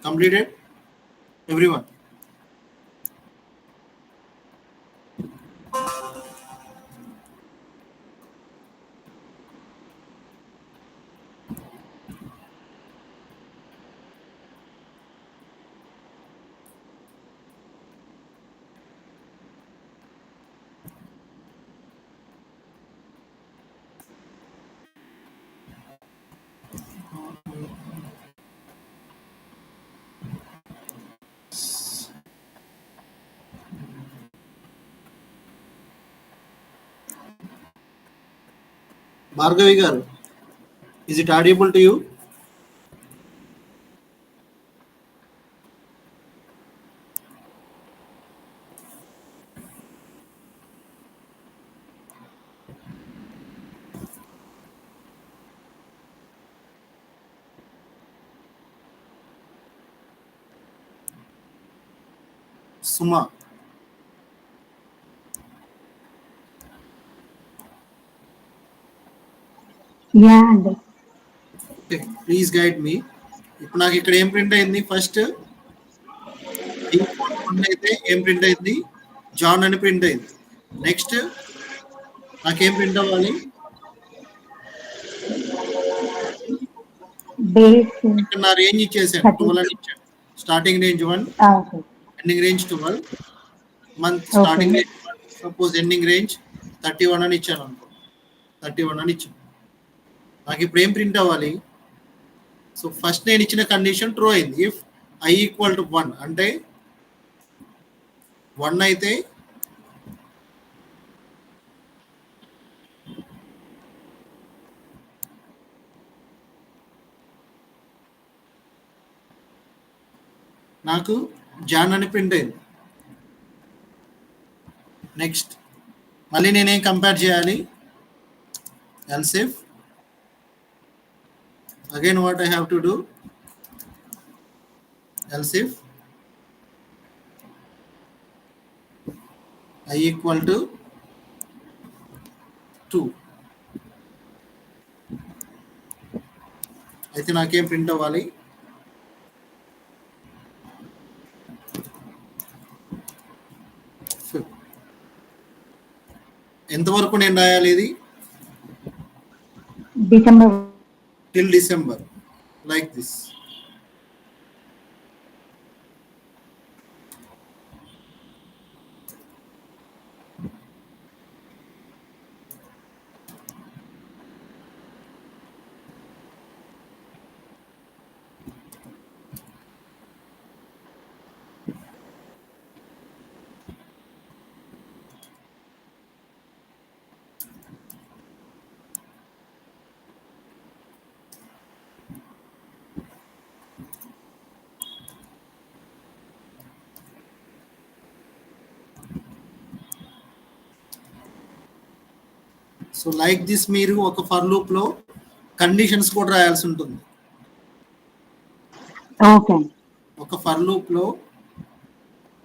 Completed? Everyone? Bhargavi garu, is it audible to you? Suma, yeah అండి. okay, please guide me. ఇప్పుడు నాకు ఇక్కడ ఏం ప్రింట్ అయింది? ఫస్ట్ అయితే ఏం ప్రింట్ అయింది? జాన్ అని ప్రింట్ అయింది. నెక్స్ట్ నాకేం ప్రింట్ అవ్వాలి? బేస్ ఇక్కడ నా రేంజ్ ఇచ్చేసాను, 12 అని ఇచ్చాను. Starting range 1, okay. Ending range 12, month okay. Starting range 1, suppose ending range 31 అని ఇచ్చాను అనుకో. 31 అని ఇచ్చాను. నాకు ఇప్పుడు ఏం ప్రింట్ అవ్వాలి? సో ఫస్ట్ నేను ఇచ్చిన కండిషన్ ట్రూ అయింది. ఇఫ్ ఐ ఈక్వల్ టు 1 అంటే 1 అయితే నాకు జాన్ అని ప్రింట్ అయింది. నెక్స్ట్ మళ్ళీ నేనేం కంపేర్ చేయాలి? else if again what I have to do? Else if I equal to 2 అయితే నాకేం ప్రింట్ అవ్వాలి? ఎంతవరకు నేను రాయాలి ఇది? December till December, like this. So like this మీరు ఒక ఫర్ లూప్ లో కండిషన్స్ కూడా రాయాల్సి ఉంటుంది. ఓకే. ఒక ఫర్ లూప్ లో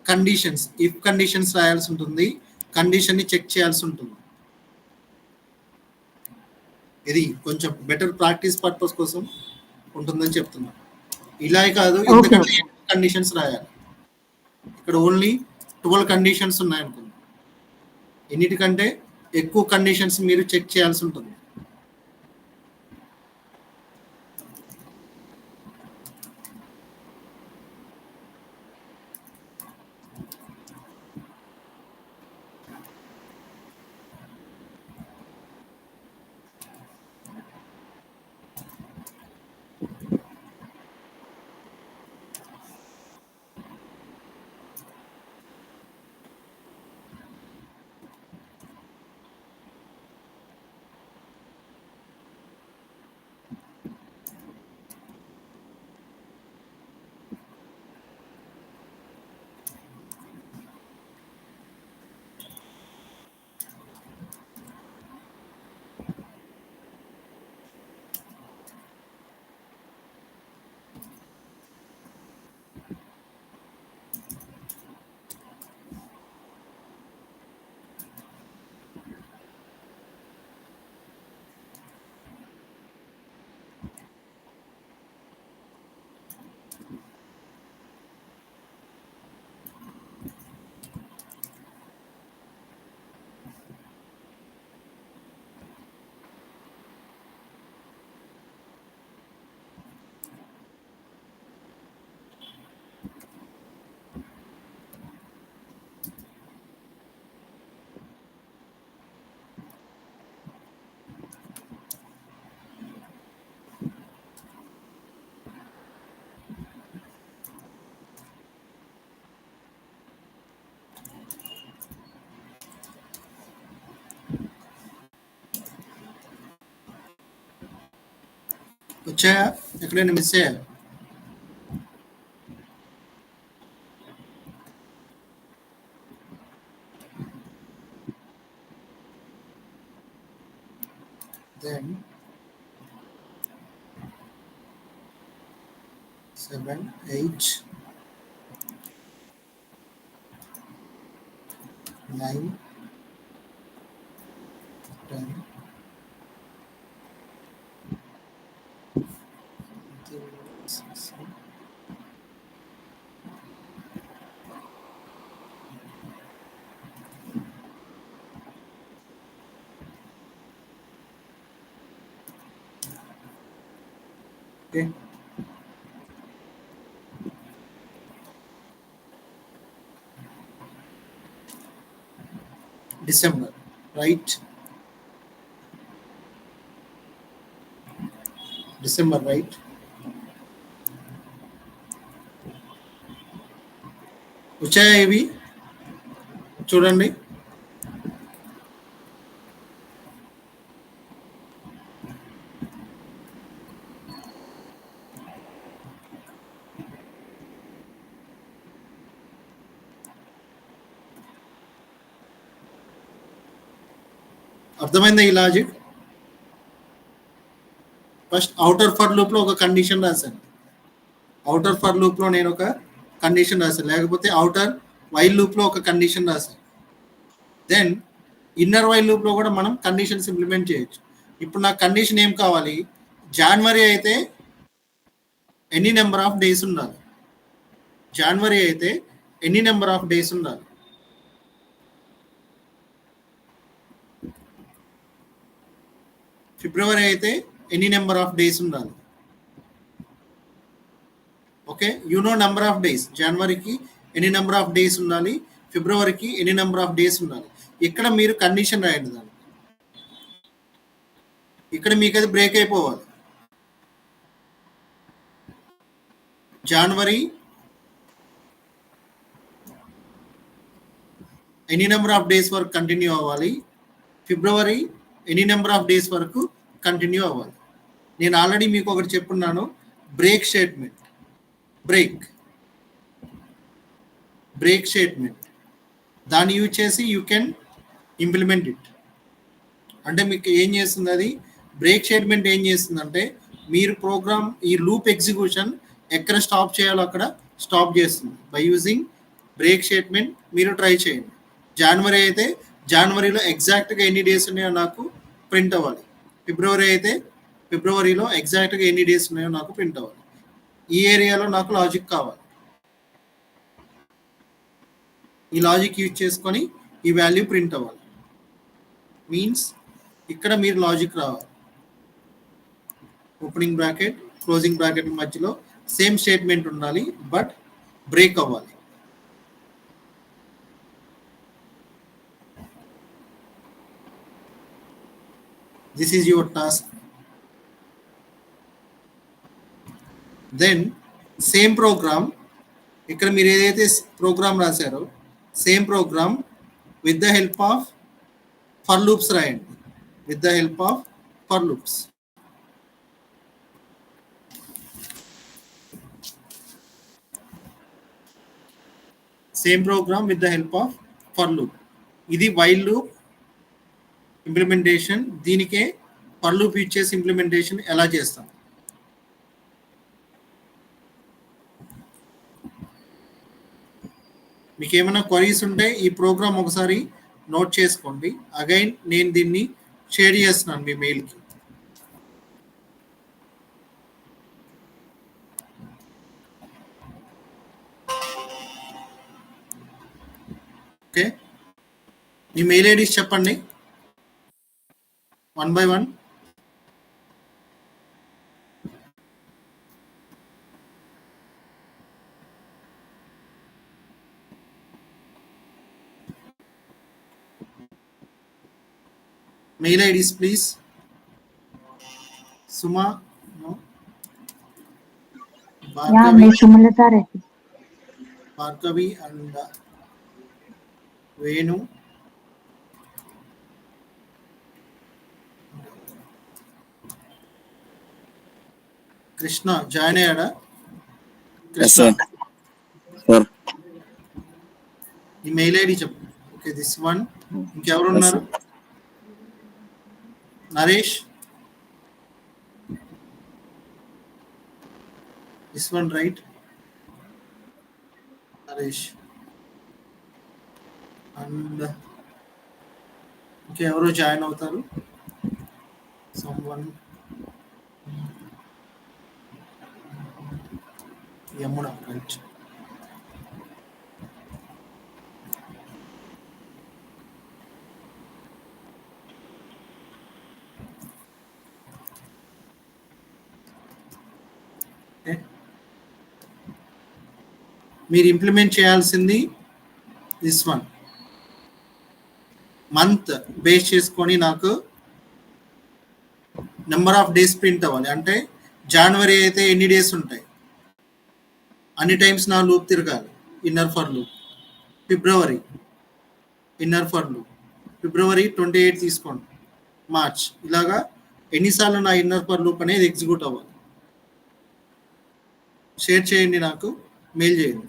కండిషన్స్, ఇఫ్ కండిషన్స్ రాయాల్సి ఉంటుంది, కండిషన్ ని చెక్ చేయాల్సి ఉంటుంది. ఇది కొంచెం బెటర్ ప్రాక్టీస్ పర్పస్ కోసం ఉంటుందని చెప్తున్నా. ఇలా కాదు, ఎందుకంటే కండిషన్స్ రాయాలి. ఇక్కడ ఓన్లీ 12 కండిషన్స్ ఉన్నాయనుకుంది. ఎన్నిటికంటే ఎక్కువ కండిషన్స్ మీరు చెక్ చేయాల్సి ఉంటుంది. వచ్చాయా? ఎక్కడైనా మిస్ అయ్యారు? Then 7, 8, 9, 10. Okay. December, right? December, right? వచ్చాయా ఇవి? చూడండి. అర్థమైందా ఈ logic? First outer for loop లో ఒక కండిషన్ రాశాను. అవుటర్ ఫర్ లూప్ లో నేను ఒక కండిషన్ రాశాను, లేకపోతే అవుటర్ వైల్ లూప్ లో ఒక కండిషన్ రాశాను. దెన్ ఇన్నర్ వైల్ లూప్ లో కూడా మనం కండిషన్స్ ఇంప్లిమెంట్ చేయొచ్చు. ఇప్పుడు నాకు కండిషన్ ఏం కావాలి? జనవరి అయితే ఎన్ని నెంబర్ ఆఫ్ డేస్ ఉండాలి? జనవరి అయితే ఎన్ని నెంబర్ ఆఫ్ డేస్ ఉండాలి? ఫిబ్రవరి అయితే ఎన్ని నెంబర్ ఆఫ్ డేస్ ఉండాలి? Okay, you know number of days. జనవరికి ఎన్ని నెంబర్ ఆఫ్ డేస్ ఉండాలి, ఫిబ్రవరికి ఎన్ని నెంబర్ ఆఫ్ డేస్ ఉండాలి. ఇక్కడ మీరు కండిషన్ రాయండి దాన్ని. ఇక్కడ మీకు అది బ్రేక్ అయిపోవాలి. జనవరి ఎన్ని నెంబర్ ఆఫ్ డేస్ వరకు కంటిన్యూ అవ్వాలి, ఫిబ్రవరి ఎన్ని నెంబర్ ఆఫ్ డేస్ వరకు కంటిన్యూ అవ్వాలి. నేను ఆల్రెడీ మీకు ఒకటి చెప్పున్నాను, బ్రేక్ స్టేట్మెంట్. బ్రేక్ స్టేట్మెంట్ దాన్ని యూజ్ చేసి యూ కెన్ ఇంప్లిమెంట్ ఇట్. అంటే మీకు ఏం చేస్తుంది అది? బ్రేక్ స్టేట్మెంట్ ఏం చేస్తుందంటే మీరు ప్రోగ్రామ్ ఈ లూప్ ఎగ్జిక్యూషన్ ఎక్కడ స్టాప్ చేయాలో అక్కడ స్టాప్ చేస్తుంది. బై యూజింగ్ బ్రేక్ స్టేట్మెంట్ మీరు ట్రై చేయండి. జనవరి అయితే జనవరిలో ఎగ్జాక్ట్గా ఎన్ని డేస్ ఉన్నాయో నాకు ప్రింట్ అవ్వాలి. ఫిబ్రవరి అయితే ఫిబ్రవరిలో ఎగ్జాక్ట్గా ఎన్ని డేస్ ఉన్నాయో నాకు ప్రింట్ అవ్వాలి. ఈ ఏరియాలో నాకు లాజిక్ కావాలి. ఈ లాజిక్ యూజ్ చేసుకొని ఈ వాల్యూ ప్రింట్ అవ్వాలి. మీన్స్ ఇక్కడ మీరు లాజిక్ రావాలి. ఓపెనింగ్ బ్రాకెట్ క్లోజింగ్ బ్రాకెట్ మధ్యలో సేమ్ స్టేట్మెంట్ ఉండాలి, బట్ బ్రేక్ అవ్వాలి. This is your task. Then same program ఇక్కడ మీరు ఏదైతే ప్రోగ్రామ్ రాశారో same program with the help of for loops రాయండి. With the help of for loops. Same program with the help of for loop. ఇది while loop implementation. దీనికే for loop use చేసి implementation ఎలా చేస్తాం. మీకు ఏమైనా క్వరీస్ ఉంటే ఈ ప్రోగ్రామ్ ఒకసారి నోట్ చేసుకోండి. అగైన్ నేను దీన్ని షేర్ చేస్తున్నాను మీ మెయిల్కి. ఓకే, మీ మెయిల్ ఐడీస్ చెప్పండి 1 by 1. Mail IDs please. Suma, no. Bhargavi, Sumalata Reddy. Bhargavi and Venu. Krishna join అయ్యాడా? Yes, Krishna sir. Sir. ఈ మెయిల్ ఐడి చెప్పు. Okay, this one. ఇంకెవరు Yes, ఉన్నారు? sir. Naresh, this one right? Naresh and ఇంకెవరు join అవుతారు? Some one. Yamuna right. మీరు implement చేయాల్సింది this one. Month base చేసుకొని నాకు నెంబర్ ఆఫ్ డేస్ ప్రింట్ అవ్వాలి. అంటే జనవరి అయితే ఎన్ని డేస్ ఉంటాయి, అన్ని టైమ్స్ నా లూప్ తిరగాలి, inner for loop. February inner for loop, February 28 తీసుకోండి, మార్చ్, ఇలాగా ఎన్నిసార్లు నా ఇన్నర్ ఫర్ లూప్ అనేది ఎగ్జిక్యూట్ అవ్వాలి. షేర్ చేయండి, నాకు మెయిల్ చేయండి.